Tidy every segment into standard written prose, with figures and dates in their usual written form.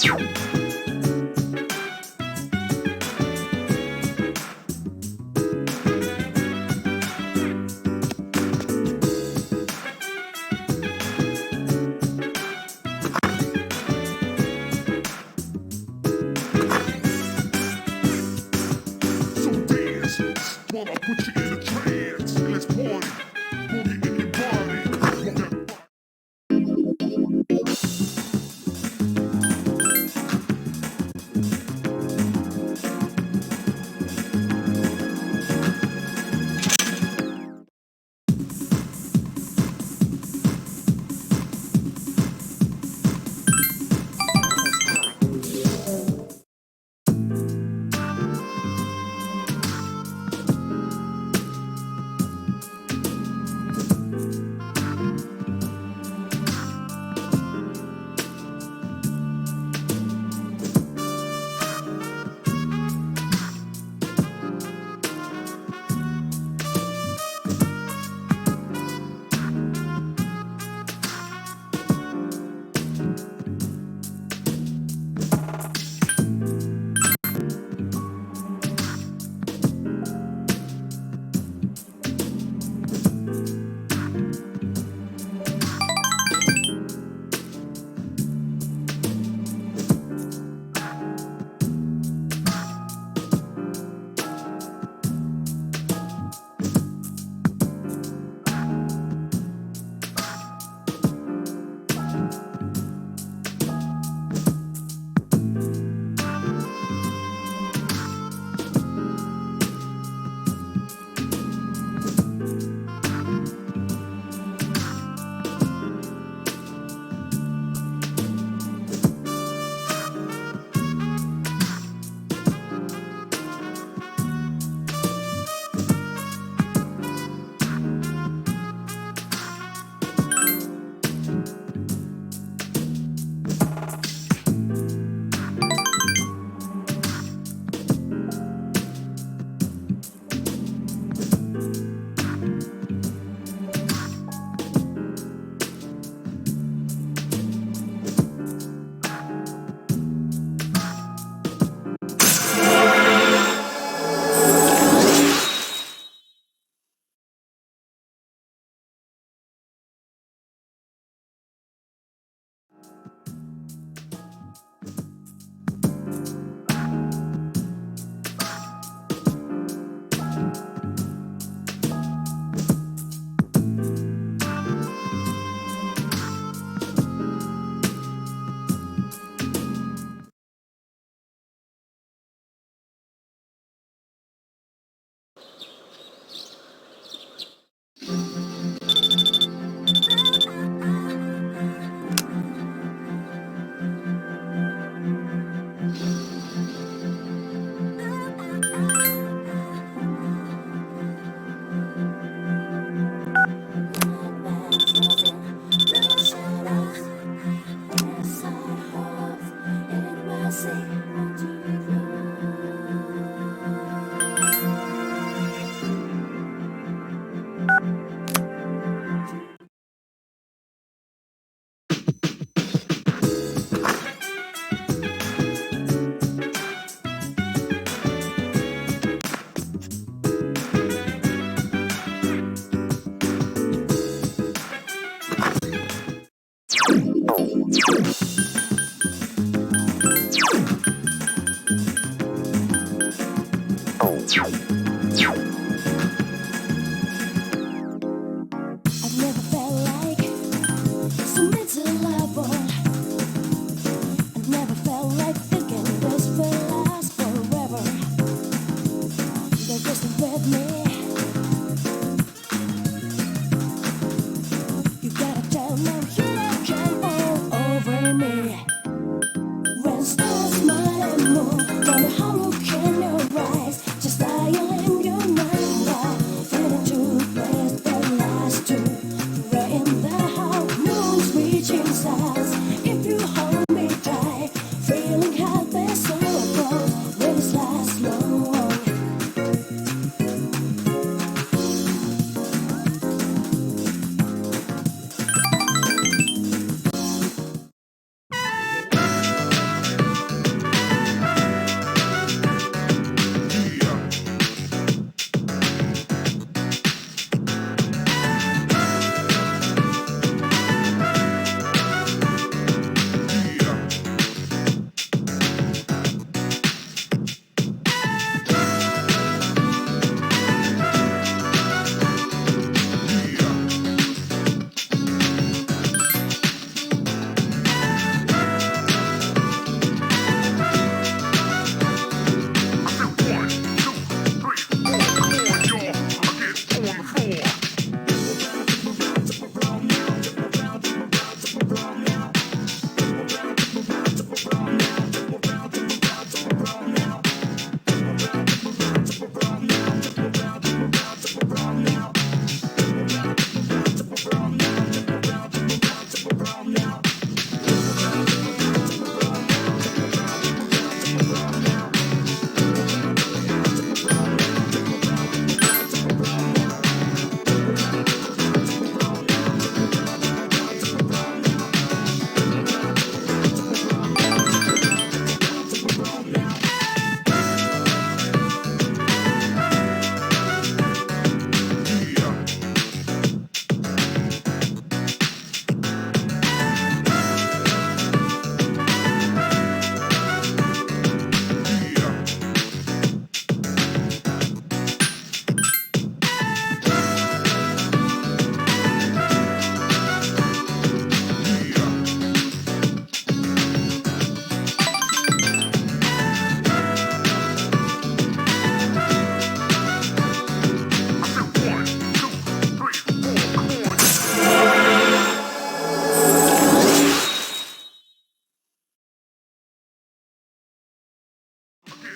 So dance, while I put you in a trance. Let's party, boogie in your body. Want that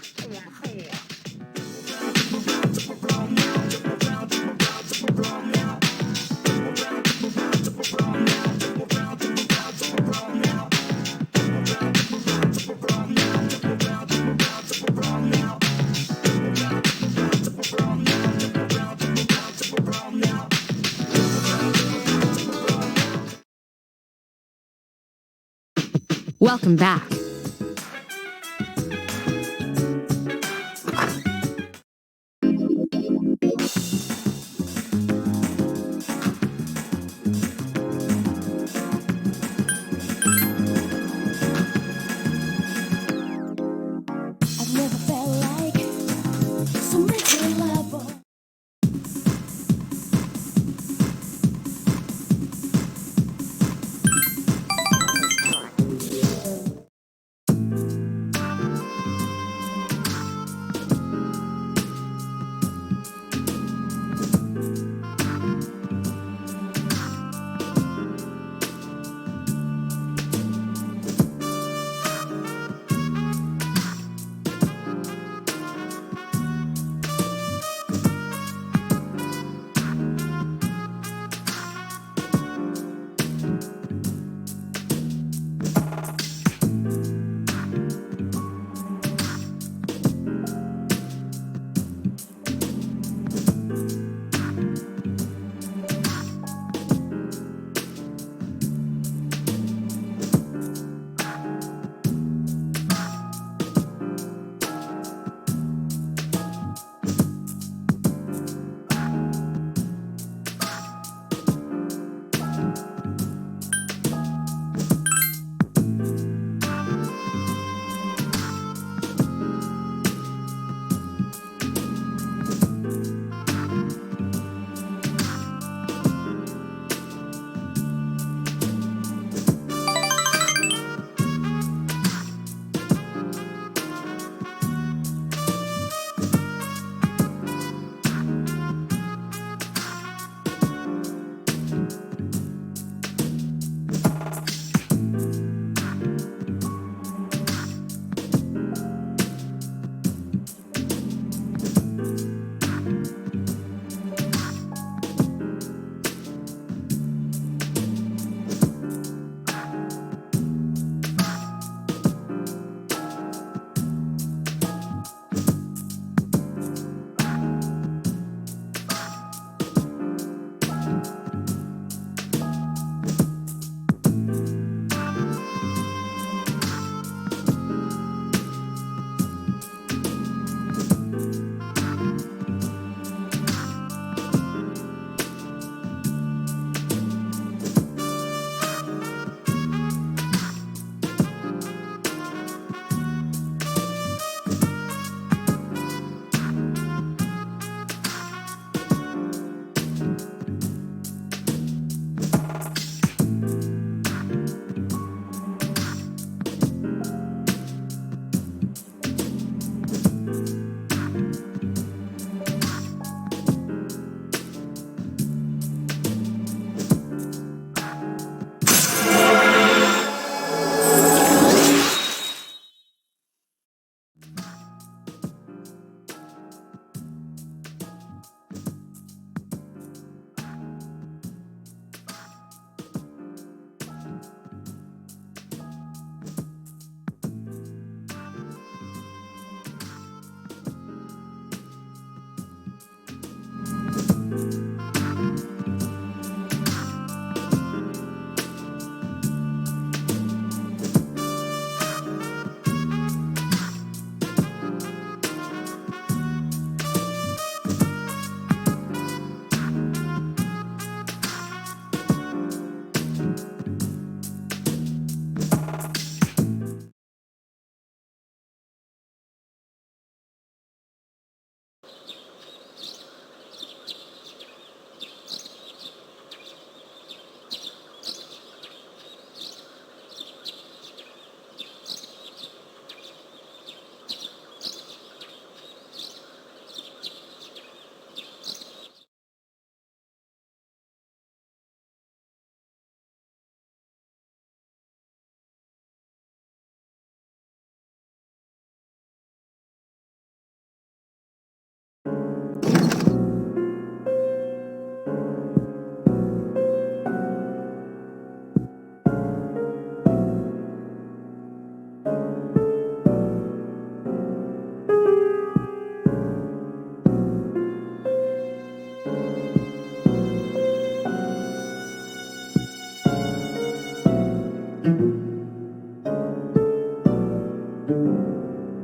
trance on the floor. Welcome back.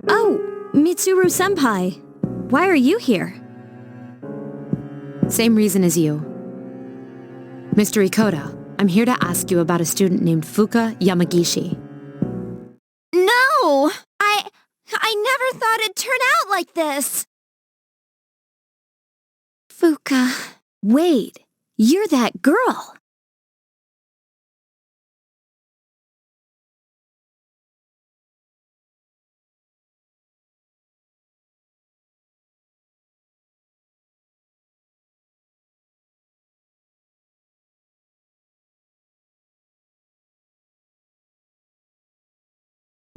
Oh, Mitsuru-senpai. Why are you here? Same reason as you. Mr. Ikoda, I'm here to ask you about a student named Fuka Yamagishi. No! I never thought it'd turn out like this! Fuka. Wait, you're that girl!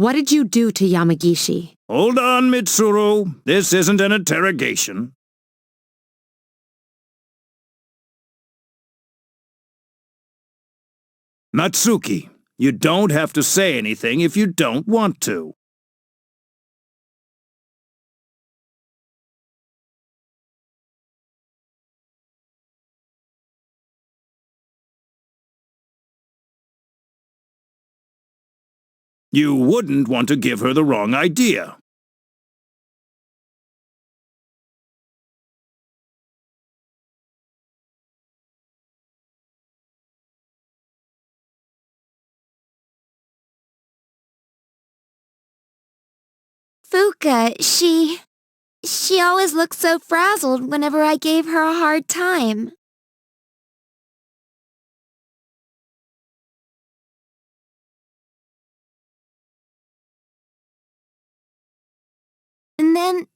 What did you do to Yamagishi? Hold on, Mitsuru. This isn't an interrogation. Natsuki, you don't have to say anything if you don't want to. You wouldn't want to give her the wrong idea. Fuka, she always looked so frazzled whenever I gave her a hard time. And then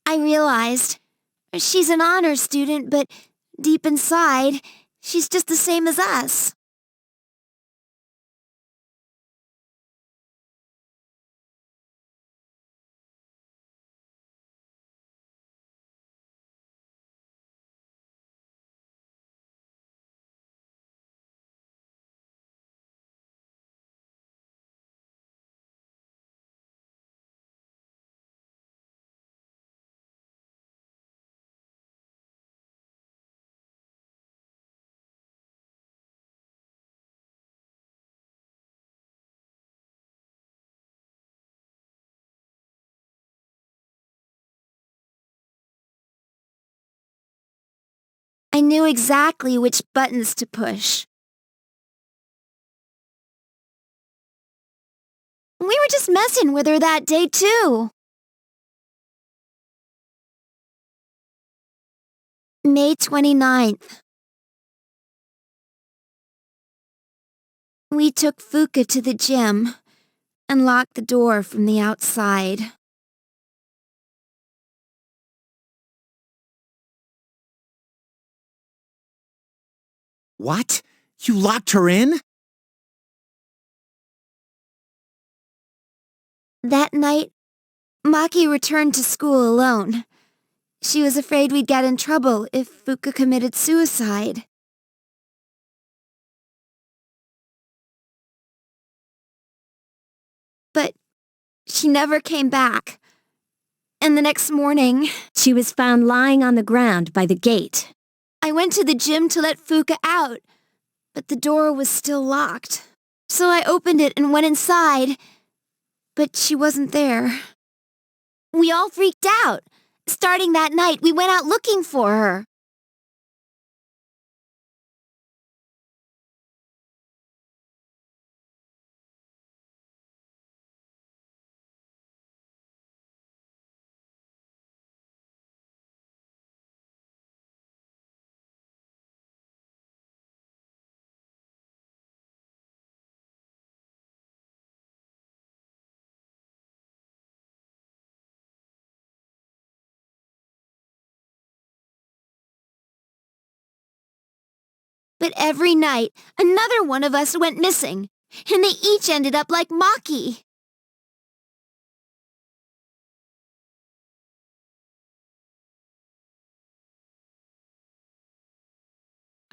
I realized she's an honor student, but deep inside, she's just the same as us. I knew exactly which buttons to push. We were just messing with her that day, too. May 29th. We took Fuka to the gym and locked the door from the outside. What? You locked her in? That night, Maki returned to school alone. She was afraid we'd get in trouble if Fuka committed suicide. But she never came back. And the next morning, she was found lying on the ground by the gate. I went to the gym to let Fuka out, but the door was still locked. So I opened it and went inside, but she wasn't there. We all freaked out. Starting that night, we went out looking for her. But every night, another one of us went missing, and they each ended up like Maki.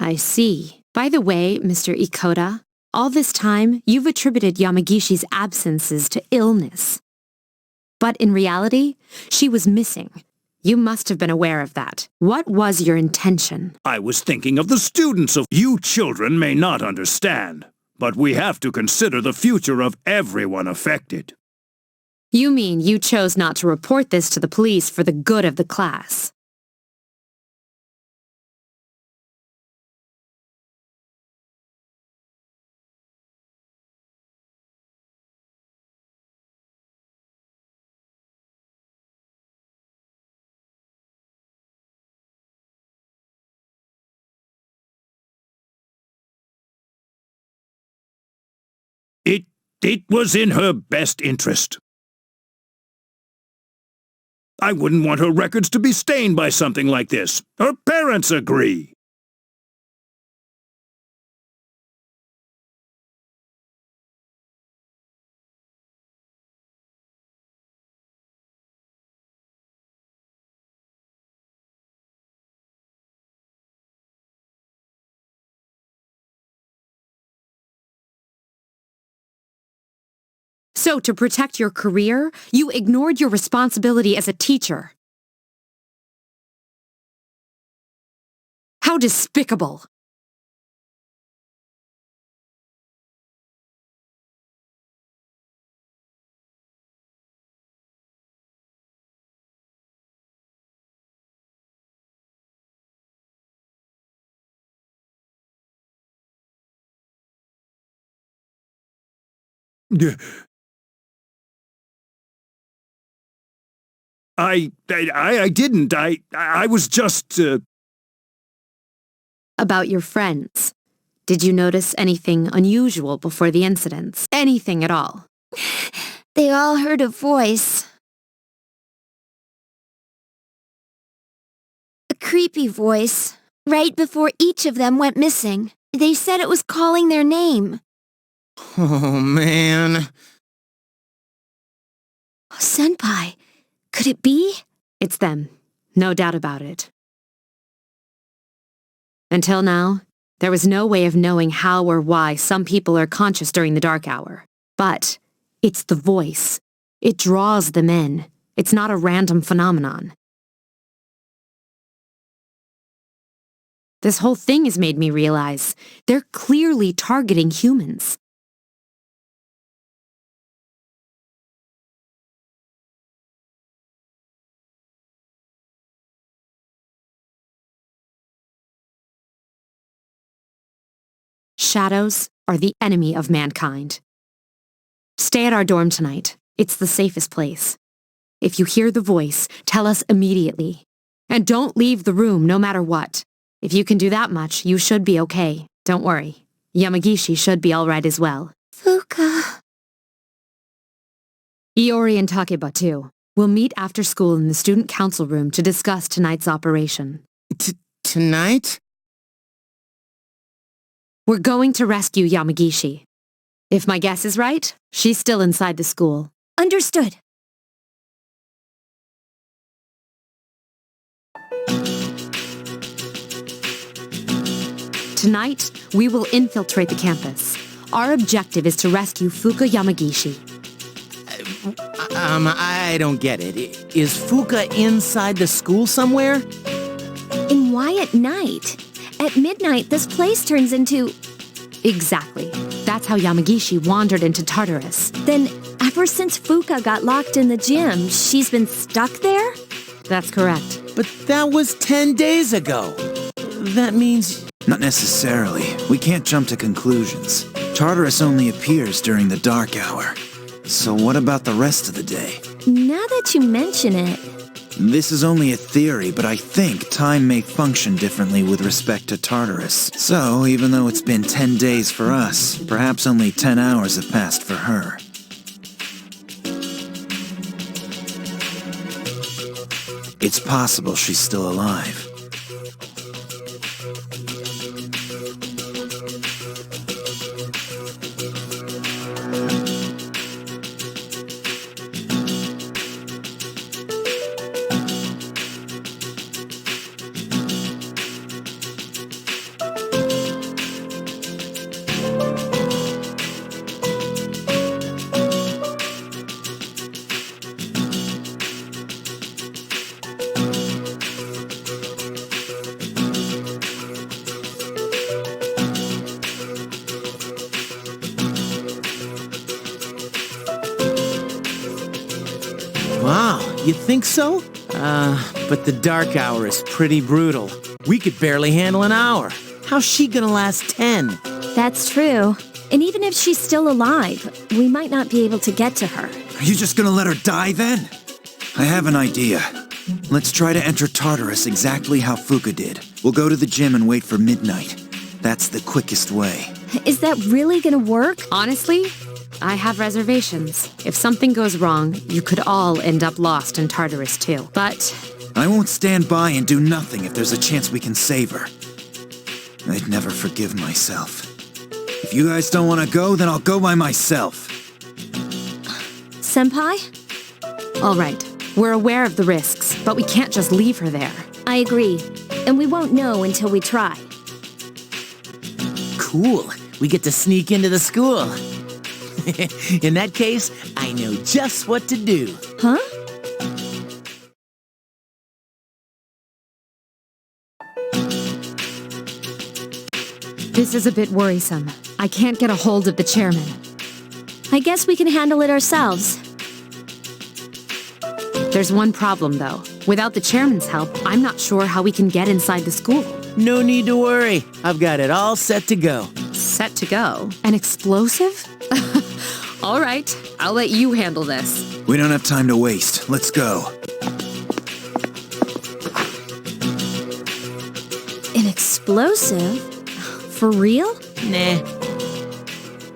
I see. By the way, Mr. Ikota, all this time, you've attributed Yamagishi's absences to illness. But in reality, she was missing. You must have been aware of that. What was your intention? I was thinking of the students of you children may not understand, but we have to consider the future of everyone affected. You mean you chose not to report this to the police for the good of the class? It was in her best interest. I wouldn't want her records to be stained by something like this. Her parents agree. So, to protect your career, you ignored your responsibility as a teacher. How despicable! I didn't. I was just, About your friends. Did you notice anything unusual before the incidents? Anything at all? They all heard a voice. A creepy voice, right before each of them went missing. They said it was calling their name. Oh, man. Oh, Senpai, could it be? It's them. No doubt about it. Until now, there was no way of knowing how or why some people are conscious during the dark hour. But it's the voice. It draws them in. It's not a random phenomenon. This whole thing has made me realize they're clearly targeting humans. Shadows are the enemy of mankind. Stay at our dorm tonight. It's the safest place. If you hear the voice, tell us immediately. And don't leave the room no matter what. If you can do that much, you should be okay. Don't worry. Yamagishi should be all right as well. Fuka. Iori and Takeba too. We'll meet after school in the student council room to discuss tonight's operation. Tonight? We're going to rescue Yamagishi. If my guess is right, she's still inside the school. Understood. Tonight, we will infiltrate the campus. Our objective is to rescue Fuka Yamagishi. I don't get it. Is Fuka inside the school somewhere? And why at night? At midnight, this place turns into... Exactly. That's how Yamagishi wandered into Tartarus. Then, ever since Fuka got locked in the gym, she's been stuck there? That's correct. But that was 10 days ago. That means... Not necessarily. We can't jump to conclusions. Tartarus only appears during the dark hour. So what about the rest of the day? Now that you mention it... This is only a theory, but I think time may function differently with respect to Tartarus. So, even though it's been 10 days for us, perhaps only 10 hours have passed for her. It's possible she's still alive. You think so? But the dark hour is pretty brutal. We could barely handle an hour. How's she gonna last 10? That's true. And even if she's still alive, we might not be able to get to her. Are you just gonna let her die then? I have an idea. Let's try to enter Tartarus exactly how Fuka did. We'll go to the gym and wait for midnight. That's the quickest way. Is that really gonna work? Honestly, I have reservations. If something goes wrong, you could all end up lost in Tartarus too. But I won't stand by and do nothing if there's a chance we can save her. I'd never forgive myself. If you guys don't want to go, then I'll go by myself. Senpai? all right, we're aware of the risks, but we can't just leave her there. I agree. And we won't know until we try. Cool. We get to sneak into the school. In that case, I know just what to do. Huh? This is a bit worrisome. I can't get a hold of the chairman. I guess we can handle it ourselves. There's one problem, though. Without the chairman's help, I'm not sure how we can get inside the school. No need to worry. I've got it all set to go. Set to go? An explosive? All right, I'll let you handle this. We don't have time to waste. Let's go. An explosive? For real? Nah.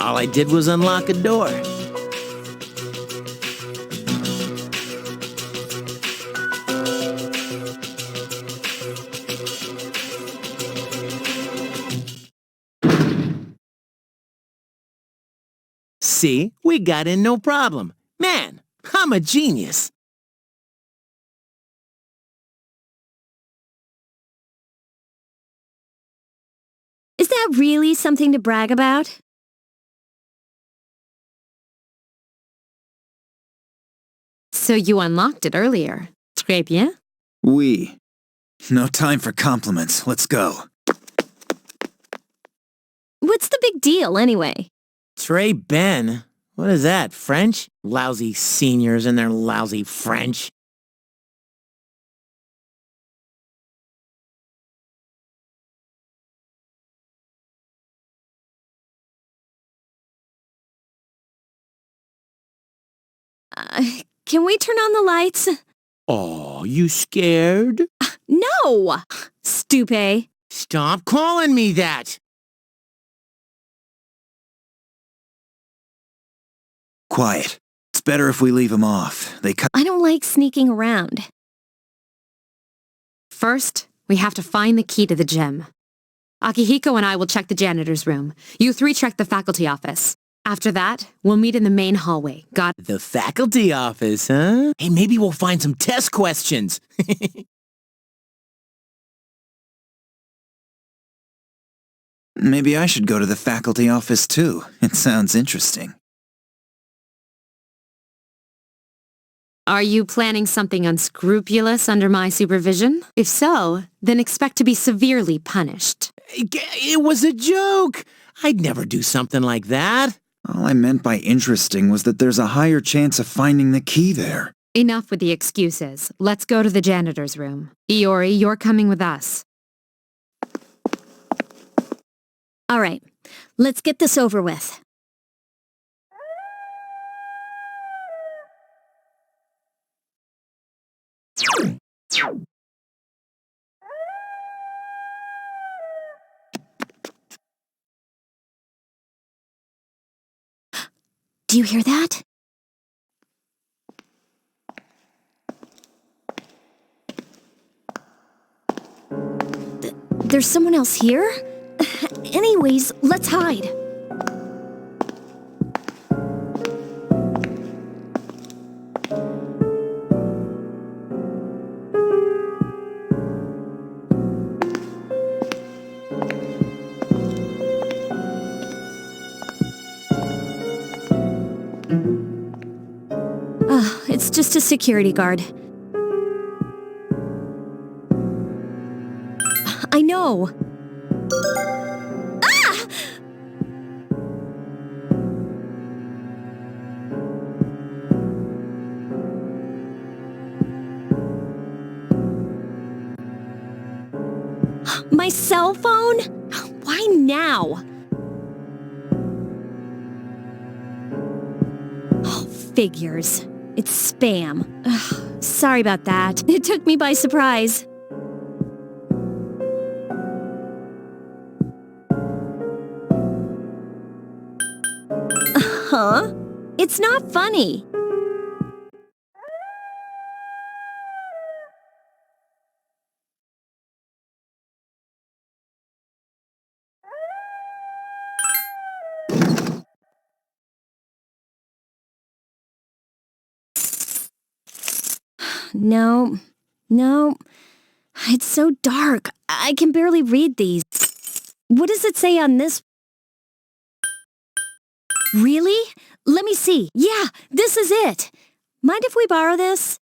All I did was unlock a door. See, we got in no problem. Man, I'm a genius. Is that really something to brag about? So you unlocked it earlier. Très bien. Oui. No time for compliments. Let's go. What's the big deal, anyway? Trey Ben? What is that, French? Lousy seniors and their lousy French. Can we turn on the lights? Oh, you scared? No! Stupid. Stop calling me that! Quiet. It's better if we leave them off. They cut. I don't like sneaking around. First, we have to find the key to the gym. Akihiko and I will check the janitor's room. You three check the faculty office. After that, we'll meet in the main hallway. Got it? The faculty office, huh? Hey, maybe we'll find some test questions. Maybe I should go to the faculty office too. It sounds interesting. Are you planning something unscrupulous under my supervision? If so, then expect to be severely punished. It was a joke. I'd never do something like that. All I meant by interesting was that there's a higher chance of finding the key there. Enough with the excuses. Let's go to the janitor's room. Iori, you're coming with us. All right, let's get this over with. Do you hear that? There's someone else here? Anyways, let's hide. It's just a security guard. I know. Ah! My cell phone? Why now? Oh, figures. It's spam. Ugh, sorry about that. It took me by surprise. Huh? It's not funny. No. It's so dark. I can barely read these. What does it say on this? Really? Let me see. Yeah, this is it. Mind if we borrow this?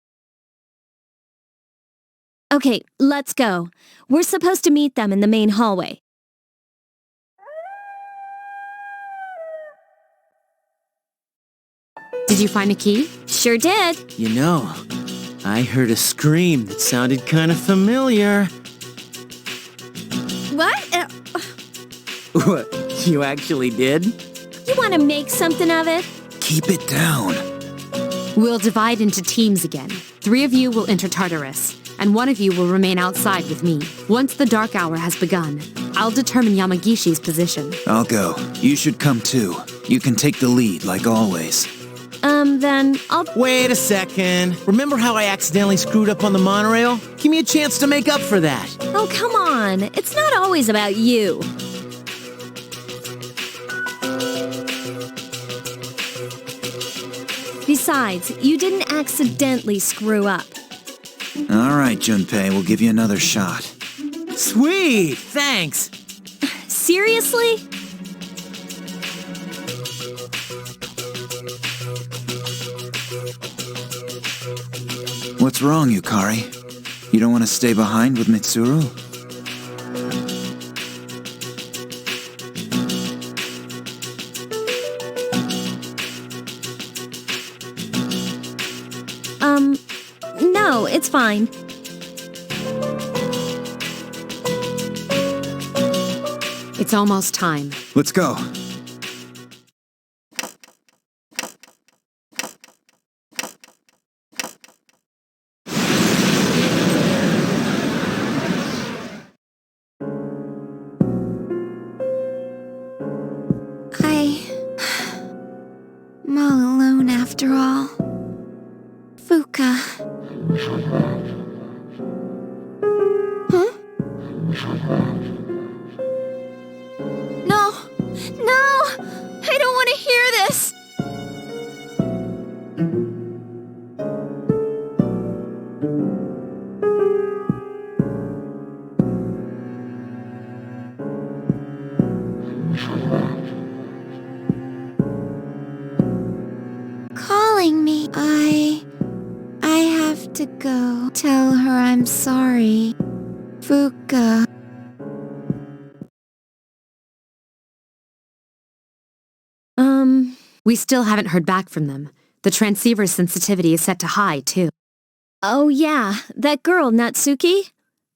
Okay, let's go. We're supposed to meet them in the main hallway. Did you find a key? Sure did. You know, I heard a scream that sounded kind of familiar. What? What? You actually did? You want to make something of it? Keep it down. We'll divide into teams again. 3 of you will enter Tartarus, and 1 of you will remain outside with me. Once the dark hour has begun, I'll determine Yamagishi's position. I'll go. You should come too. You can take the lead, like always. Then I'll... Wait a second. Remember how I accidentally screwed up on the monorail? Give me a chance to make up for that. Oh, come on. It's not always about you. Besides, you didn't accidentally screw up. All right, Junpei, we'll give you another shot. Sweet! Thanks! Seriously? What's wrong, Yukari? You don't want to stay behind with Mitsuru? No, it's fine. It's almost time. Let's go. I'm all alone after all. Fuka. Huh? No! I don't want to hear this! Calling me. I have to go. Tell her I'm sorry. Fuka. We still haven't heard back from them. The transceiver's sensitivity is set to high, too. Oh yeah, that girl, Natsuki?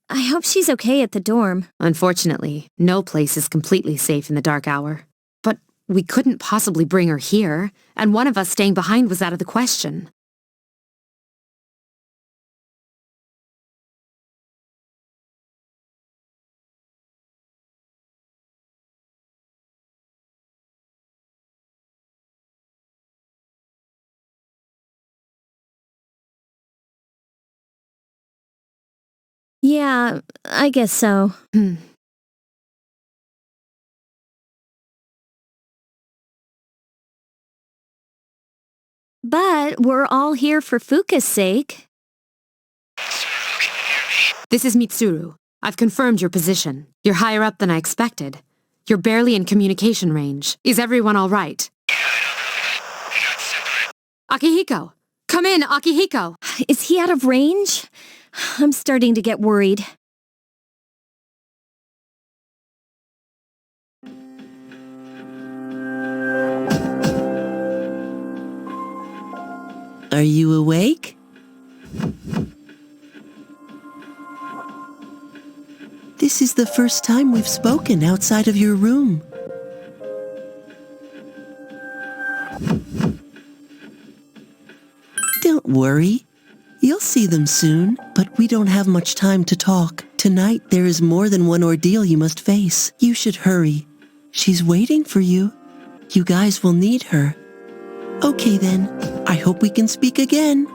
I hope she's okay at the dorm. Unfortunately, no place is completely safe in the dark hour. But we couldn't possibly bring her here, and one of us staying behind was out of the question. Yeah, I guess so. But we're all here for Fuka's sake. This is Mitsuru. I've confirmed your position. You're higher up than I expected. You're barely in communication range. Is everyone all right? Akihiko! Come in, Akihiko! Is he out of range? I'm starting to get worried. Are you awake? This is the first time we've spoken outside of your room. Don't worry. You'll see them soon, but we don't have much time to talk. Tonight, there is more than one ordeal you must face. You should hurry. She's waiting for you. You guys will need her. Okay then, I hope we can speak again.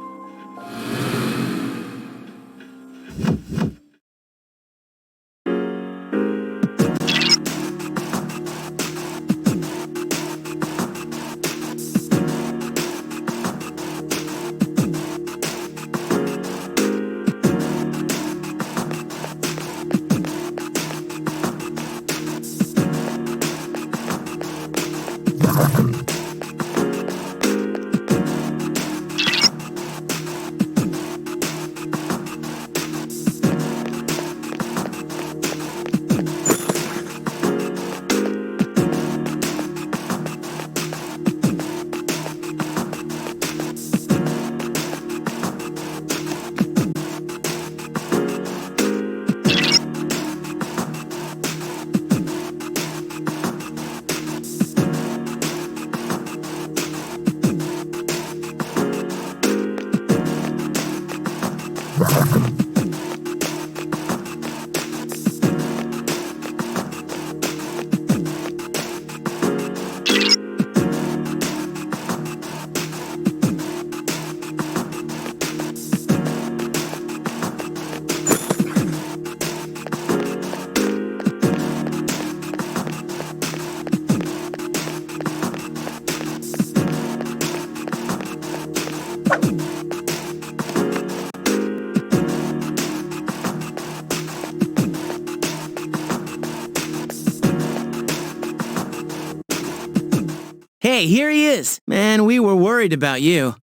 Hey, here he is. Man, we were worried about you.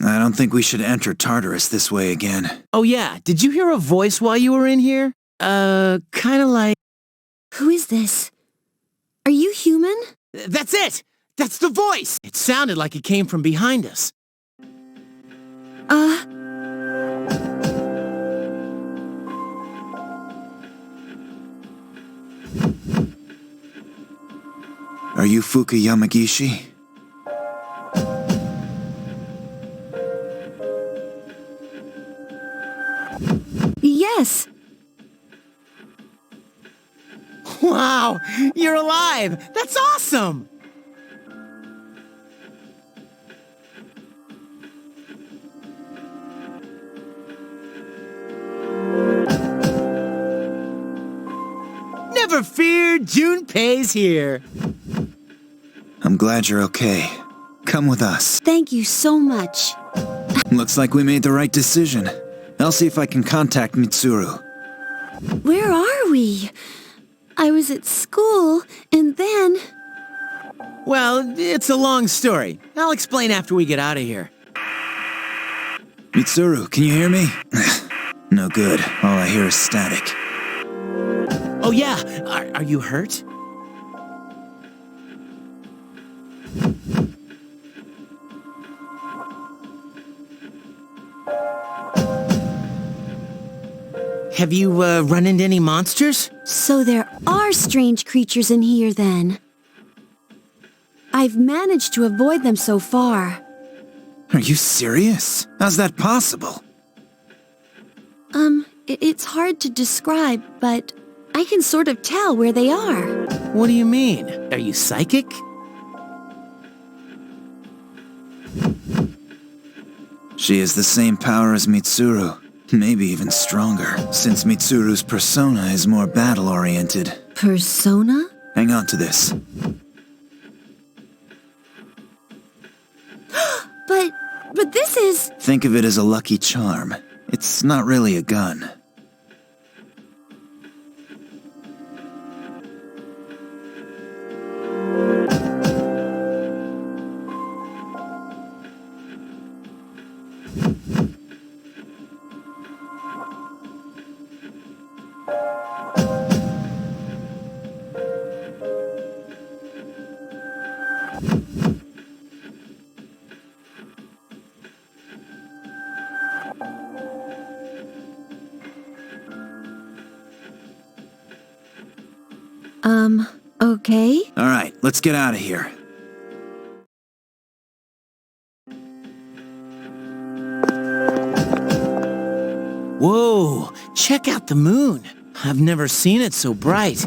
I don't think we should enter Tartarus this way again. Oh yeah, did you hear a voice while you were in here? Kinda like... Who is this? Are you human? That's it! That's the voice! It sounded like it came from behind us. Are you Fuka Yamagishi? Yes. Wow, you're alive! That's awesome! Never fear, Junpei's here. I'm glad you're okay. Come with us. Thank you so much. Looks like we made the right decision. I'll see if I can contact Mitsuru. Where are we? I was at school, and then... Well, it's a long story. I'll explain after we get out of here. Mitsuru, can you hear me? No good. All I hear is static. Oh yeah, are you hurt? Have you run into any monsters? So there are strange creatures in here, then. I've managed to avoid them so far. Are you serious? How's that possible? It's hard to describe, but I can sort of tell where they are. What do you mean? Are you psychic? She has the same power as Mitsuru. Maybe even stronger, since Mitsuru's persona is more battle-oriented. Persona? Hang on to this. But this is... Think of it as a lucky charm. It's not really a gun. Okay. Alright, let's get out of here. Whoa, check out the moon. I've never seen it so bright.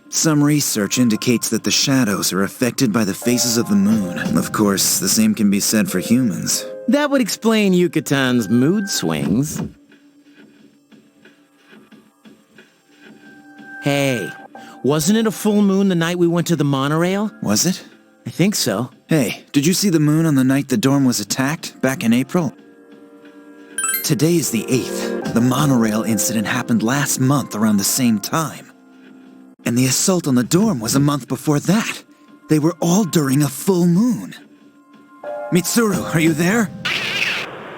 Some research indicates that the shadows are affected by the phases of the moon. Of course, the same can be said for humans. That would explain Yucatan's mood swings. Hey, wasn't it a full moon the night we went to the monorail? Was it? I think so. Hey, did you see the moon on the night the dorm was attacked, back in April? Today is the 8th. The monorail incident happened last month around the same time. And the assault on the dorm was a month before that. They were all during a full moon. Mitsuru, are you there?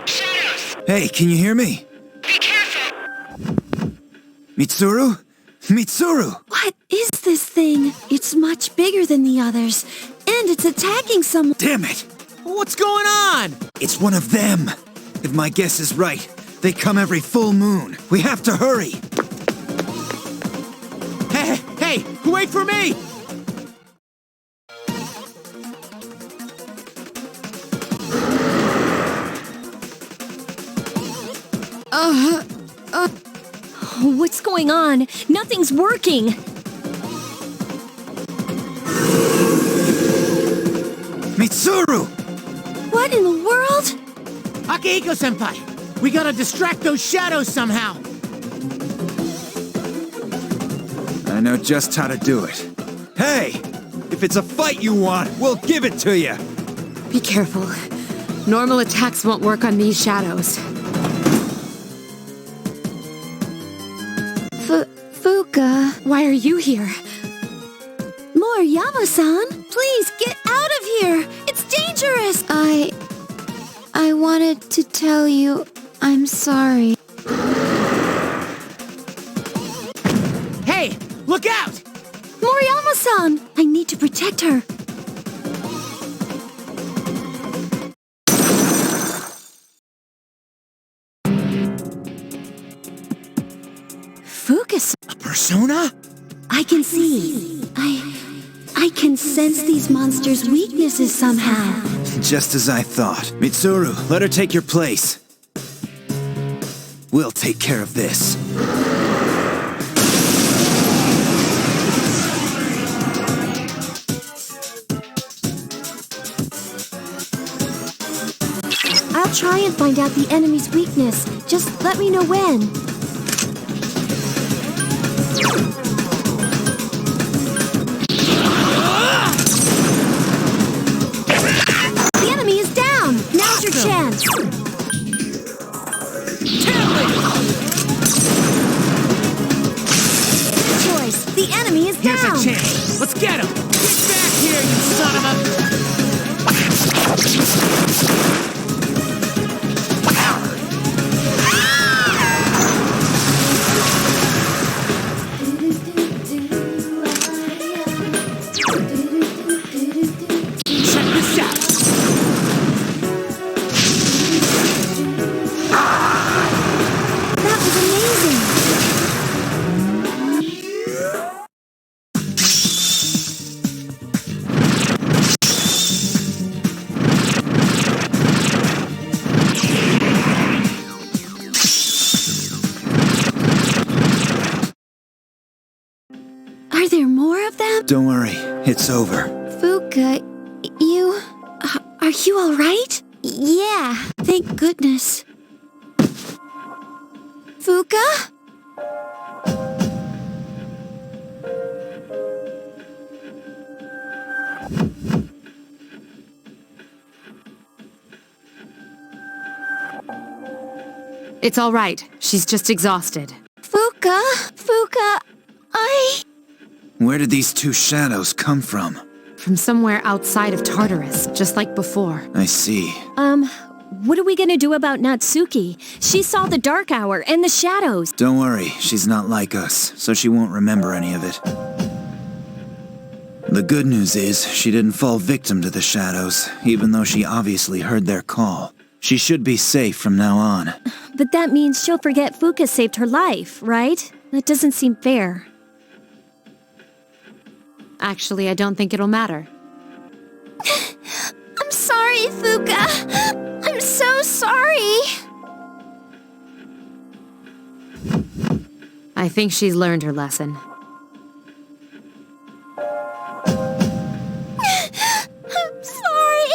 Shadows! Hey, can you hear me? Be careful! Mitsuru? Mitsuru! What is this thing? It's much bigger than the others, and it's attacking someone. Damn it! What's going on? It's one of them. If my guess is right, they come every full moon. We have to hurry. Hey, wait for me! What's going on? Nothing's working. Mitsuru! What in the world? Akihiko-senpai, we gotta distract those shadows somehow. I know just how to do it. Hey! If it's a fight you want, we'll give it to you! Be careful. Normal attacks won't work on these shadows. Fuka. Why are you here? Moriyama-san, please get out of here! It's dangerous! I wanted to tell you I'm sorry. Hey, look out! Moriyama-san! I need to protect her. Fuka-san. A persona? I can see. I can sense these monsters' weaknesses somehow. Just as I thought. Mitsuru, let her take your place. We'll take care of this. I'll try and find out the enemy's weakness. Just let me know when. The enemy is down! Now's your chance! Good choice! The enemy is Here's down! a chance. Let's get him! Get back here, you son of a... Check this out! That was amazing! Are there more of them? Don't worry, it's over. Fuka, you... Are you alright? Yeah, thank goodness. Fuka? It's all right. She's just exhausted. Fuka, Where did these two shadows come from? From somewhere outside of Tartarus, just like before. I see. what are we gonna do about Natsuki? She saw the dark hour and the shadows. Don't worry, she's not like us, so she won't remember any of it. The good news is, she didn't fall victim to the shadows, even though she obviously heard their call. She should be safe from now on. But that means she'll forget Fuka saved her life, right? That doesn't seem fair. Actually, I don't think it'll matter. I'm sorry, Fuka. I'm so sorry. I think she's learned her lesson. I'm sorry.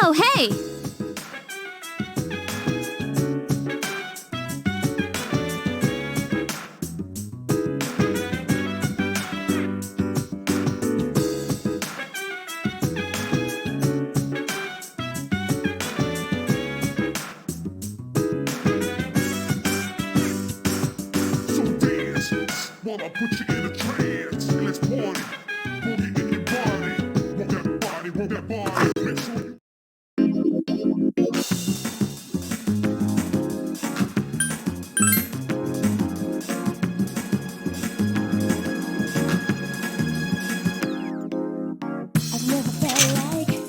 Oh, hey! So dance while I put you in a trance. And let's party. Boogie in your body. Work that body, work that body. Make sure you I've never felt like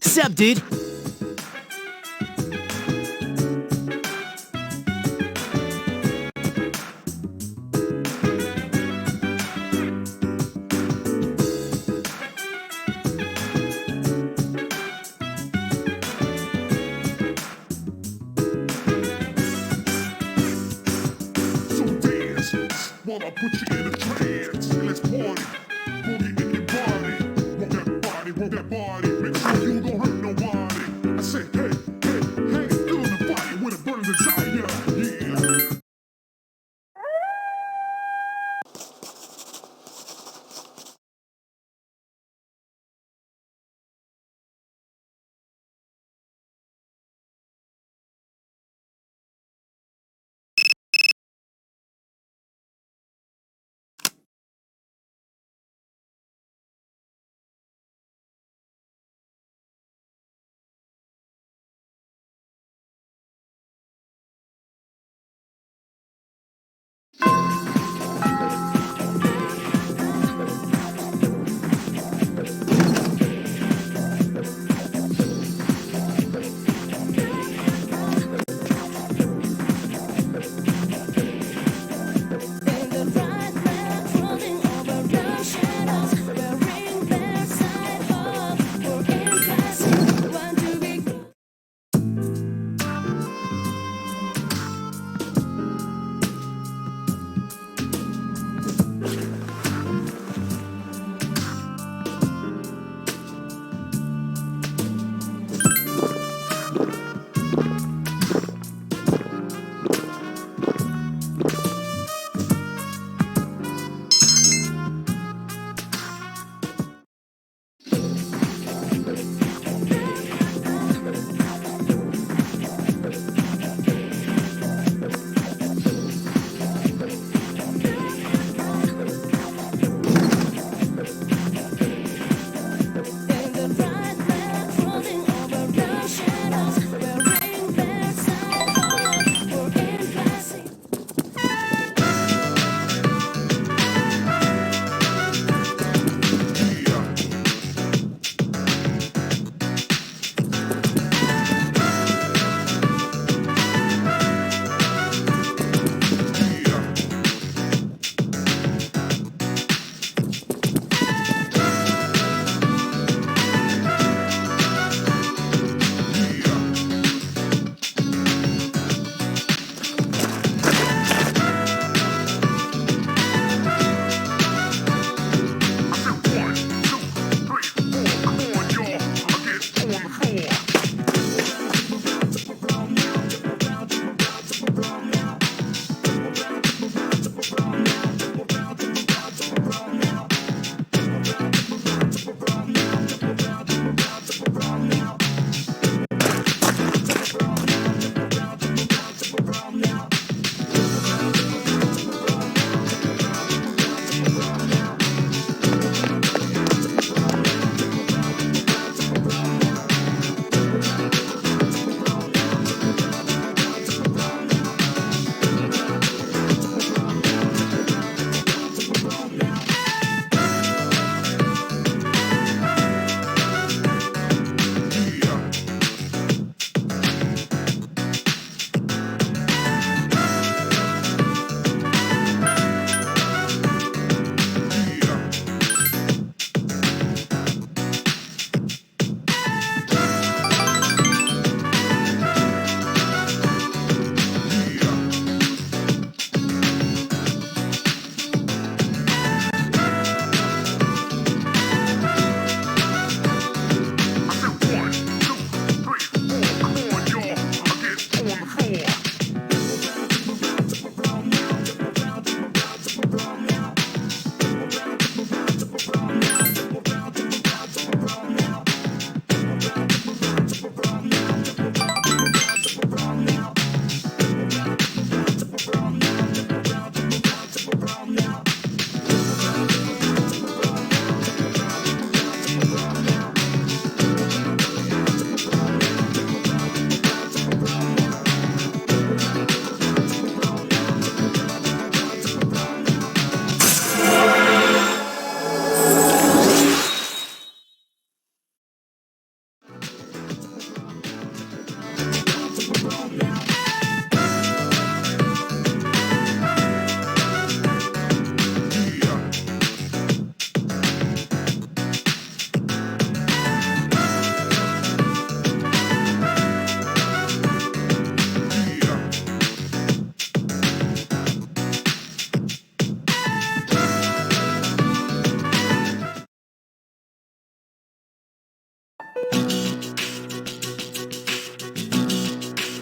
Sup, dude? So dance while I put you in a trance. Let's party, boogie in your body. Work that body, make sure you don't hurt nobody. I say, hey, hey, hey, feeling the fire with a burning desire. Yeah.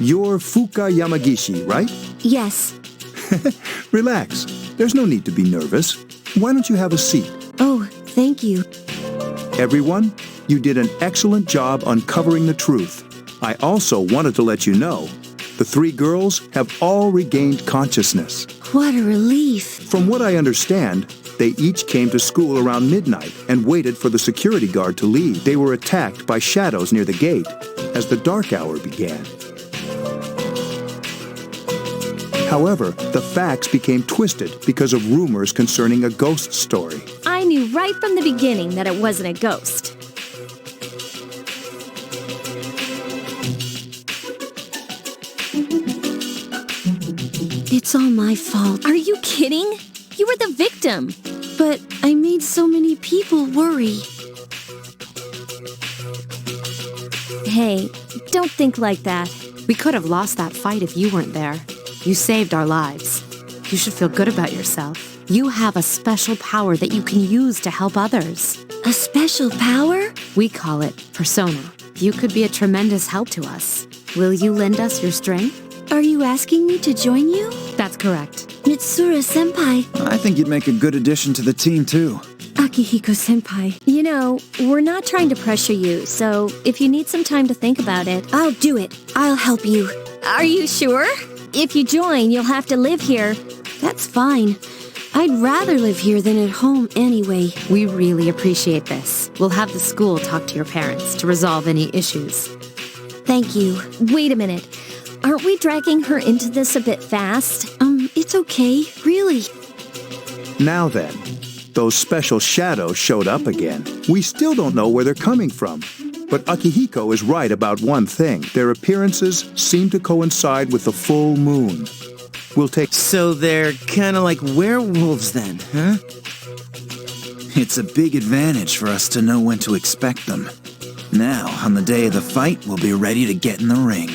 You're Fuka Yamagishi, right? Yes. Relax. There's no need to be nervous. Why don't you have a seat? Oh, thank you. Everyone, you did an excellent job uncovering the truth. I also wanted to let you know, the three girls have all regained consciousness. What a relief. From what I understand, they each came to school around midnight and waited for the security guard to leave. They were attacked by shadows near the gate as the dark hour began. However, the facts became twisted because of rumors concerning a ghost story. I knew right from the beginning that it wasn't a ghost. It's all my fault. Are you kidding? You were the victim. But I made so many people worry. Hey, don't think like that. We could have lost that fight if you weren't there. You saved our lives. You should feel good about yourself. You have a special power that you can use to help others. A special power? We call it persona. You could be a tremendous help to us. Will you lend us your strength? Are you asking me to join you? That's correct. Mitsuru-senpai. I think you'd make a good addition to the team, too. Akihiko-senpai. You know, we're not trying to pressure you, so if you need some time to think about it, I'll do it. I'll help you. Are you sure? If you join, you'll have to live here. That's fine. I'd rather live here than at home anyway. We really appreciate this. We'll have the school talk to your parents to resolve any issues. Thank you. Wait a minute. Aren't we dragging her into this a bit fast? It's okay, really. Now then, those special shadows showed up again. We still don't know where they're coming from. But Akihiko is right about one thing. Their appearances seem to coincide with the full moon. We'll take... So they're kind of like werewolves then, huh? It's a big advantage for us to know when to expect them. Now, on the day of the fight, we'll be ready to get in the ring.